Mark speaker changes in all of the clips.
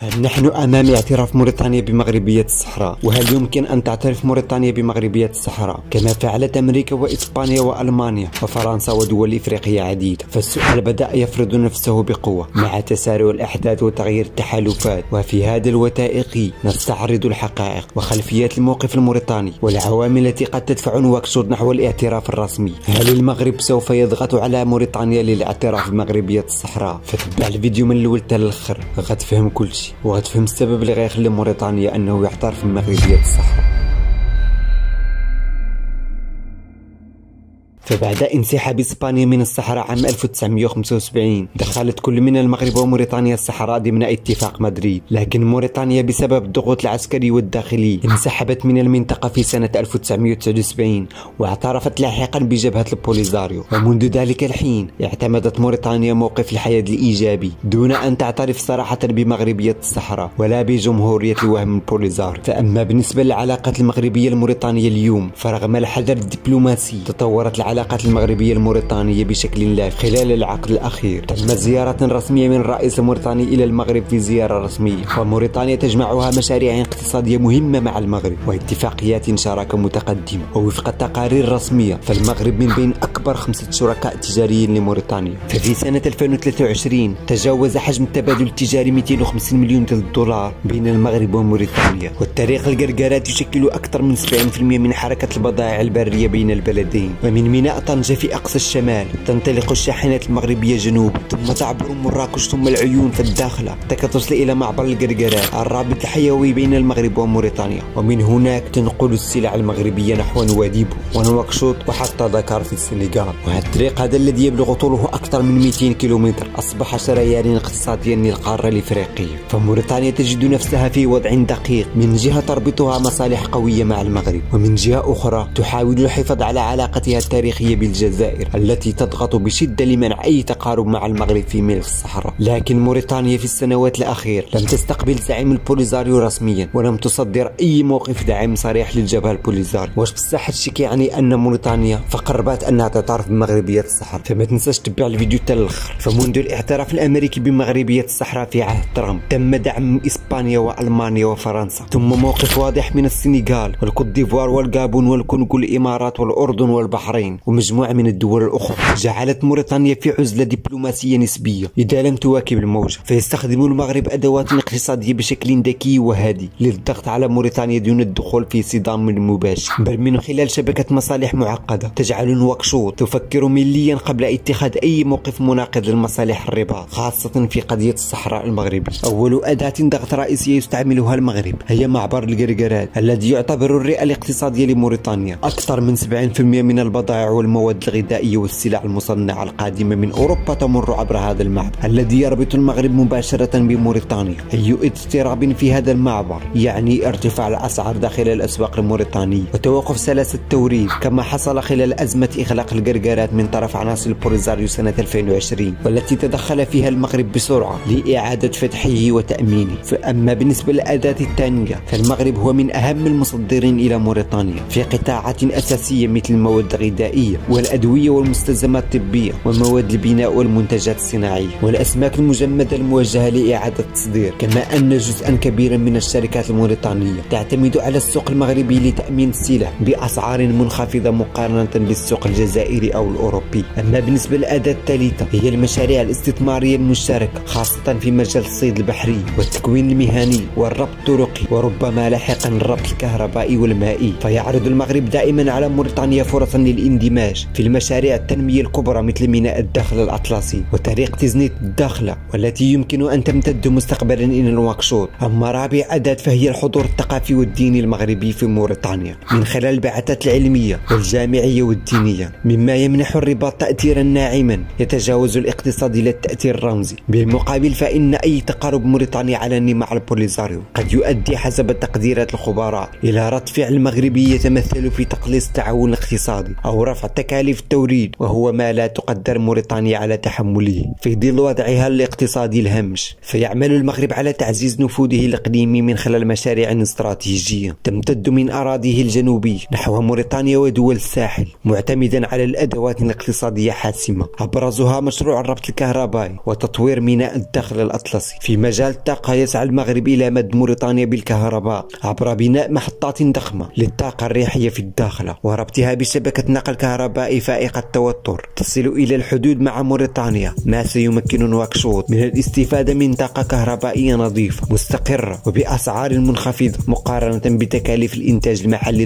Speaker 1: هل نحن أمام اعتراف موريتانيا بمغربية الصحراء؟ وهل يمكن أن تعترف موريتانيا بمغربية الصحراء كما فعلت أمريكا وإسبانيا وألمانيا وفرنسا ودول إفريقية عديدة؟ فالسؤال بدأ يفرض نفسه بقوة مع تسارع الأحداث وتغيير التحالفات، وفي هذا الوثائقي نستعرض الحقائق وخلفيات الموقف الموريتاني والعوامل التي قد تدفع نواكشوط نحو الاعتراف الرسمي. هل المغرب سوف يضغط على موريتانيا للاعتراف بمغربية الصحراء؟ فتبع الفيديو من الأول حتى للآخر غتفهم كل شيء وغتفهم السبب اللي غيخلي موريتانيا انه يعترف بمغربية الصحراء. فبعد انسحاب اسبانيا من الصحراء عام 1975 دخلت كل من المغرب وموريتانيا الصحراء ضمن اتفاق مدريد، لكن موريتانيا بسبب الضغوط العسكري والداخلي انسحبت من المنطقة في سنة 1979 واعترفت لاحقا بجبهة البوليزاريو، ومنذ ذلك الحين اعتمدت موريتانيا موقف الحياد الإيجابي دون أن تعترف صراحة بمغربية الصحراء ولا بجمهورية الوهم البوليزاريو. فأما بالنسبة للعلاقات المغربية الموريتانية اليوم، فرغم الحذر الدبلوماسي تطورت العلاقات المغربية الموريتانية بشكل لا خلال العقد الأخير. تم زيارة رسمية من الرئيس الموريتاني إلى المغرب في زيارة رسمية، وموريتانيا تجمعها مشاريع اقتصادية مهمة مع المغرب واتفاقيات شراكة متقدمة، ووفق التقارير الرسمية فالمغرب من بين أكبر 5 شركاء تجاريين لموريتانيا. ففي سنة 2023 تجاوز حجم التبادل التجاري 250 مليون دولار بين المغرب وموريتانيا، والطريق القرقرات يشكل أكثر من 70% من حركة البضائع البرية بين البلدين. ومن ميناء طنجة في أقصى الشمال تنطلق الشاحنات المغربية جنوبا، ثم تعبر مراكش ثم العيون في الداخلة حتى تصل إلى معبر القرقرات الرابط الحيوي بين المغرب وموريتانيا، ومن هناك تنقل السلع المغربية نحو نواديبو ونواكشوط وحتى دكار في السنغال. وهذا الطريق هذا الذي يبلغ طوله أكثر من 200 كيلومتر أصبح شريانا اقتصاديا للقارة الإفريقية. فموريتانيا تجد نفسها في وضع دقيق، من جهة تربطها مصالح قوية مع المغرب، ومن جهة أخرى تحاول الحفاظ على علاقتها التاريخية بالجزائر التي تضغط بشدة لمنع أي تقارب مع المغرب في ملف الصحراء. لكن موريتانيا في السنوات الأخيرة لم تستقبل زعيم البوليزاريو رسميا ولم تصدر أي موقف دعم صريح للجبهة البوليزاريو. واش بصح هادشي كيعني أن موريتانيا فقربت أنها تعترف بمغربية الصحراء؟ فما تنساش تتبع الفيديو حتى للآخر. فمنذ الاعتراف الأمريكي بمغربية الصحراء في عهد ترامب تم دعم إسبانيا وألمانيا وفرنسا، ثم موقف واضح من السنغال والكوت ديفوار والغابون والكونغو الإمارات والأردن والبحرين ومجموعة من الدول الأخرى، جعلت موريتانيا في عزلة دبلوماسية نسبية إذا لم تواكب الموجة. فيستخدم المغرب أدوات اقتصادية بشكل ذكي وهادي للضغط على موريتانيا دون الدخول في صدام مباشر، بل من خلال شبكة مصالح معقدة تجعل نواكشوط تفكر مليا قبل اتخاذ أي موقف مناقض للمصالح الرباط، خاصة في قضية الصحراء المغربية. أول أداة ضغط رئيسية يستعملها المغرب هي معبر القرقرات الذي يعتبر الرئة الاقتصادية لموريتانيا. أكثر من 70% من البضائع والمواد الغذائية والسلع المصنعة القادمة من أوروبا تمر عبر هذا المعبر الذي يربط المغرب مباشرة بموريتانيا. أي اضطراب في هذا المعبر يعني ارتفاع الأسعار داخل الأسواق الموريتانية وتوقف سلاسل التوريد، كما حصل خلال أزمة إغلاق القرقرات من طرف عناصر البوليزاريو سنة 2020 والتي تدخل فيها المغرب بسرعة لإعادة فتحه وتأمينه. فأما بالنسبة للأداة الثانية فالمغرب هو من أهم المصدرين إلى موريتانيا في قطاعات أساسية مثل المواد الغذائية والأدوية والمستلزمات الطبية ومواد البناء والمنتجات الصناعية والأسماك المجمدة الموجهة لإعادة التصدير، كما أن جزءا كبيرا من الشركات الموريتانية تعتمد على السوق المغربي لتأمين السلع بأسعار منخفضة مقارنة بالسوق الجزائري أو الأوروبي. أما بالنسبة للأداة الثالثة هي المشاريع الاستثمارية المشتركة، خاصة في مجال الصيد البحري والتكوين المهني والربط الطرقي وربما لاحقا الربط الكهربائي والمائي. فيعرض المغرب دائما على موريتانيا فرصا للاندماج في المشاريع التنمية الكبرى مثل ميناء الداخلة الأطلسي وطريق تزنيت الداخلة والتي يمكن أن تمتد مستقبلا إلى نواكشوط. أما رابع أداة فهي الحضور الثقافي والديني المغربي في موريتانيا من خلال البعثات العلمية والجامعية والدينية، مما يمنح الرباط تأثيرا ناعما يتجاوز الاقتصاد إلى التأثير الرمزي. بالمقابل فإن أي تقارب موريتانيا علني مع البوليزاريو قد يؤدي حسب تقديرات الخبراء إلى رد فعل مغربي يتمثل في تقليص التعاون الاقتصادي أو رفع رفع تكاليف التوريد، وهو ما لا تقدر موريتانيا على تحمله في ظل وضعها الاقتصادي الهمش. فيعمل المغرب على تعزيز نفوذه الإقليمي من خلال مشاريع استراتيجية تمتد من أراضيه الجنوبية نحو موريتانيا ودول الساحل، معتمدا على الأدوات الاقتصادية حاسمة، أبرزها مشروع الربط الكهربائي وتطوير ميناء الداخل الأطلسي. في مجال الطاقة يسعى المغرب إلى مد موريتانيا بالكهرباء عبر بناء محطات ضخمة للطاقة الريحية في الداخلة وربطها بشبكة نقل كهربائي فائقة التوتر تصل إلى الحدود مع موريتانيا، ما سيمكن نواكشوط من الاستفادة من طاقة كهربائية نظيفة مستقرة وبأسعار منخفضة مقارنة بتكاليف الإنتاج المحلي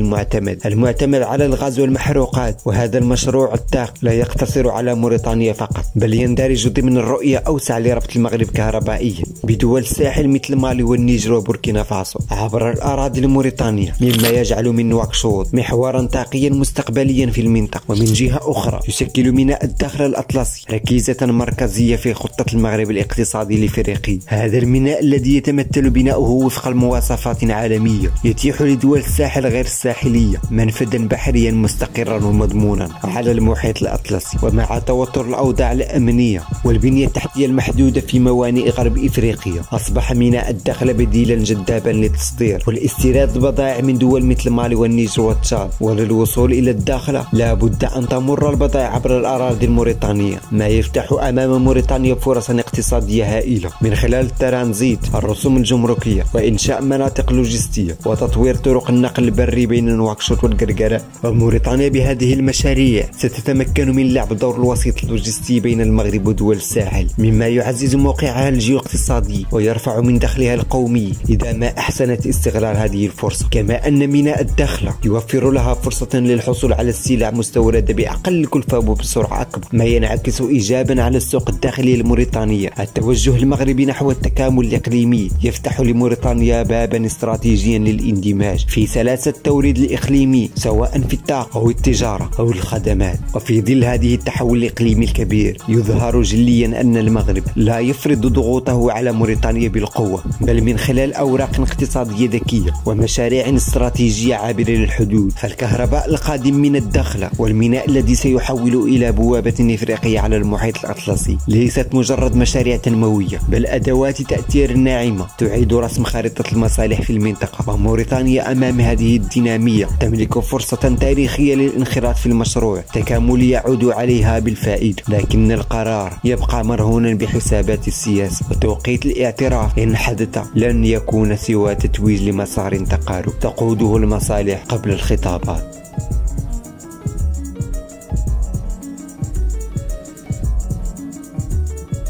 Speaker 1: المعتمد على الغاز والمحروقات. وهذا المشروع الطاقة لا يقتصر على موريتانيا فقط، بل يندرج ضمن الرؤية أوسع لربط المغرب كهربائيا بدول الساحل مثل مالي والنيجر وبوركينا فاسو عبر الأراضي الموريتانية، مما يجعل من نواكشوط محورا طاقيا مستقبليا في المنطقة. ومن جهة أخرى يشكل ميناء الداخل الأطلسي ركيزة مركزية في خطة المغرب الاقتصادي الإفريقي. هذا الميناء الذي يتمثل بناؤه وفق المواصفات عالمية يتيح لدول الساحل غير الساحلية منفذا بحريا مستقرا ومضمونا على المحيط الأطلسي. ومع توتر الأوضاع الأمنية والبنية التحتية المحدودة في موانئ غرب إفريقيا، أصبح ميناء الداخل بديلا جذابا للتصدير والاستيراد البضائع من دول مثل مالي والنيجر وتشاد. وللوصول إلى الداخل لا بد أن تمر البضائع عبر الأراضي الموريتانية، ما يفتح أمام موريتانيا فرصا اقتصادية هائلة من خلال الترانزيت، الرسوم الجمركية، وإنشاء مناطق لوجستية وتطوير طرق النقل البري بين نواكشوط والقرقرة. وموريتانيا بهذه المشاريع ستتمكن من لعب دور الوسيط اللوجستي بين المغرب ودول الساحل، مما يعزز موقعها الجيواقتصادي ويرفع من دخلها القومي إذا ما أحسنت استغلال هذه الفرصة. كما أن ميناء الداخلة يوفر لها فرصة للحصول على السلع مستوردة بأقل كلفة وبسرعة أكبر، ما ينعكس إيجابا على السوق الداخلي الموريتانية. التوجه المغربي نحو التكامل الإقليمي يفتح لموريتانيا بابا استراتيجيا للاندماج في سلاسل التوريد الإقليمي، سواء في الطاقة أو التجارة أو الخدمات. وفي ظل هذه التحول الإقليمي الكبير يظهر جليا أن المغرب لا يفرض ضغوطه على موريتانيا بالقوة، بل من خلال أوراق اقتصادية ذكية ومشاريع استراتيجية عابرة للحدود. فالكهرباء القادم من الداخلة والميناء الذي سيحول إلى بوابة إفريقية على المحيط الأطلسي ليست مجرد مشاريع تنموية، بل أدوات تأثير ناعمة تعيد رسم خارطة المصالح في المنطقة. وموريتانيا أمام هذه الدينامية تملك فرصة تاريخية للانخراط في المشروع تكاملي يعود عليها بالفائدة، لكن القرار يبقى مرهونا بحسابات السياسة وتوقيت الاعتراف. إن حدث لن يكون سوى تتويج لمسار تقارب تقوده المصالح قبل الخطابات.